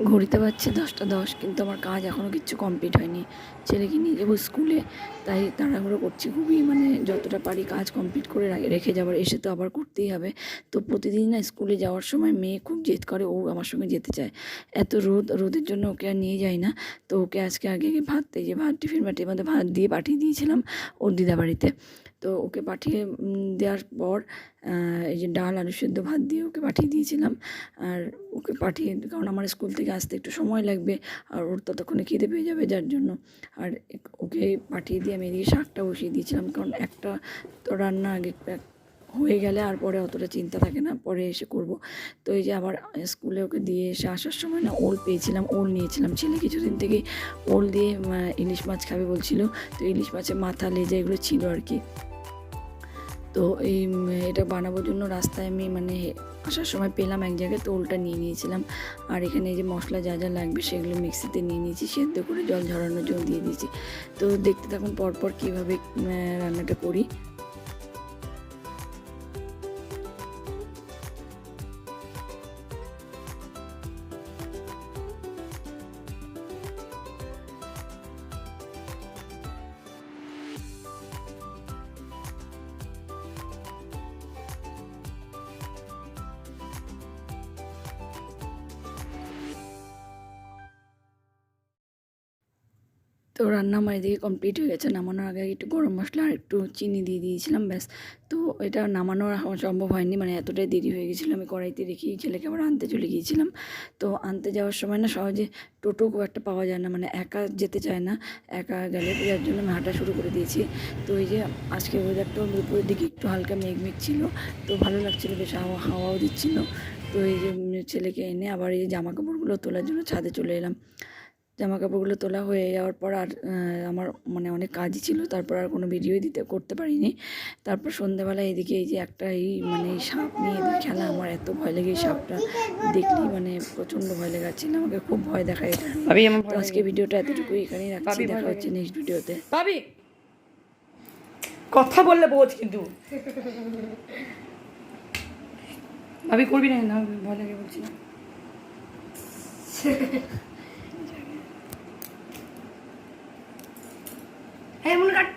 ঘড়িতে বাজছে 10টা 10, কিন্তু আমার কাজ এখনও কিচ্ছু কমপ্লিট হয়নি। ছেলেকে নিয়ে যাবো স্কুলে, তাই তাড়াহুড়ো করছি খুবই, মানে যতটা পারি কাজ কমপ্লিট করে রেখে যাবার, এসে তো আবার করতেই হবে। তো প্রতিদিন না স্কুলে যাওয়ার সময় মেয়ে খুব জেদ করে, ও আমার সঙ্গে যেতে চায়। এত রোদের জন্য ওকে আর নিয়ে যাই না। তো ওকে আজকে আগে ভাত, এই যে ভাত টিফিন বাটির মধ্যে ভাত দিয়ে পাঠিয়ে দিয়েছিলাম ওর দিদাবাড়িতে। তো ওকে পাঠিয়ে দেওয়ার পর এই যে ডাল আলু সেদ্ধ ভাত দিয়ে ওকে পাঠিয়ে দিয়েছিলাম। আর ওকে পাঠিয়ে, কারণ আমার স্কুল থেকে আসতে একটু সময় লাগবে, আর ওর ততক্ষণে খিদে পেয়ে যাবে, যার জন্য। আর ওকে পাঠিয়ে দিয়ে আমি এদিকে শাকটা বসিয়ে দিয়েছিলাম, কারণ একটা তো রান্না আগে হয়ে গেলে আর পরে অতটা চিন্তা থাকে না, পরে এসে করব। তো এই যে আবার স্কুলে ওকে দিয়ে এসে আসার সময় না ওল পেয়েছিলাম, ওল নিয়েছিলাম। ছেলে কিছুদিন থেকেই ওল দিয়ে ইলিশ মাছ খাবে বলছিল। তো ইলিশ মাছের মাথা লেজা এগুলো ছিল আর কি। তো এটা বানানোর জন্য রাস্তায় আমি মানে আসার সময় পেলাম এক জায়গায়, তো ওলটা নিয়ে নিয়েছিলাম। আর এখানে এই যে মশলা যা যা লাগবে সেগুলো মিক্সিতে নিয়ে নিয়েছি, সেদ্ধ করে জল ঝরানোর জন্য দিয়ে দিয়েছি। তো দেখতে থাকুন পরপর কীভাবে রান্নাটা করি। তো রান্না আমার এদিকে কমপ্লিট হয়ে গেছে। নামানোর আগে একটু গরম মশলা আর একটু চিনি দিয়ে দিয়েছিলাম, ব্যাস। তো এটা নামানো সম্ভব হয়নি, মানে এতটাই দেরি হয়ে গেছিলো। আমি কড়াইতে রেখেই ছেলেকে আবার আনতে চলে গিয়েছিলাম। তো আনতে যাওয়ার সময় না সহজে টোটো খুব একটা পাওয়া যায় না, মানে একা যেতে চায় না, একা গেলে, যার জন্য আমি হাঁটা শুরু করে দিয়েছি। তো এই যে আজকে ওয়েদারটাও দুপুরের দিকে একটু হালকা মেঘ ছিল, তো ভালো লাগছিলো, বেশ হাওয়াও দিচ্ছিলো। তো এই যে ছেলেকে এনে আবার এই জামা কাপড়গুলো তোলার জন্য ছাদে চলে এলাম। জামা কাপড়গুলো তোলা হয়ে যাওয়ার পর আর আমার মানে অনেক কাজই ছিল, তারপর আর কোনো ভিডিওই করতে পারিনি। তারপর সন্ধ্যাবেলা এদিকে এই যে একটা মানে এই সাপ নিয়ে এদের খেলা, আমার এত ভয় লাগে এই সাপটা দেখলেই, মানে প্রচণ্ড ভয় লাগাচ্ছিল, আমাকে খুব ভয় দেখায় এটা। ভাবি আমার তো আজকে ভিডিওটা এতটুকুই এখানেই রাখছি, দেখা হচ্ছে নেক্সট ভিডিওতে। ভাবি কথা বললে বোঝ, কিন্তু ভাবি করবি না, না ভয় লাগে বলছি না। হ্যাঁ মনে কাট।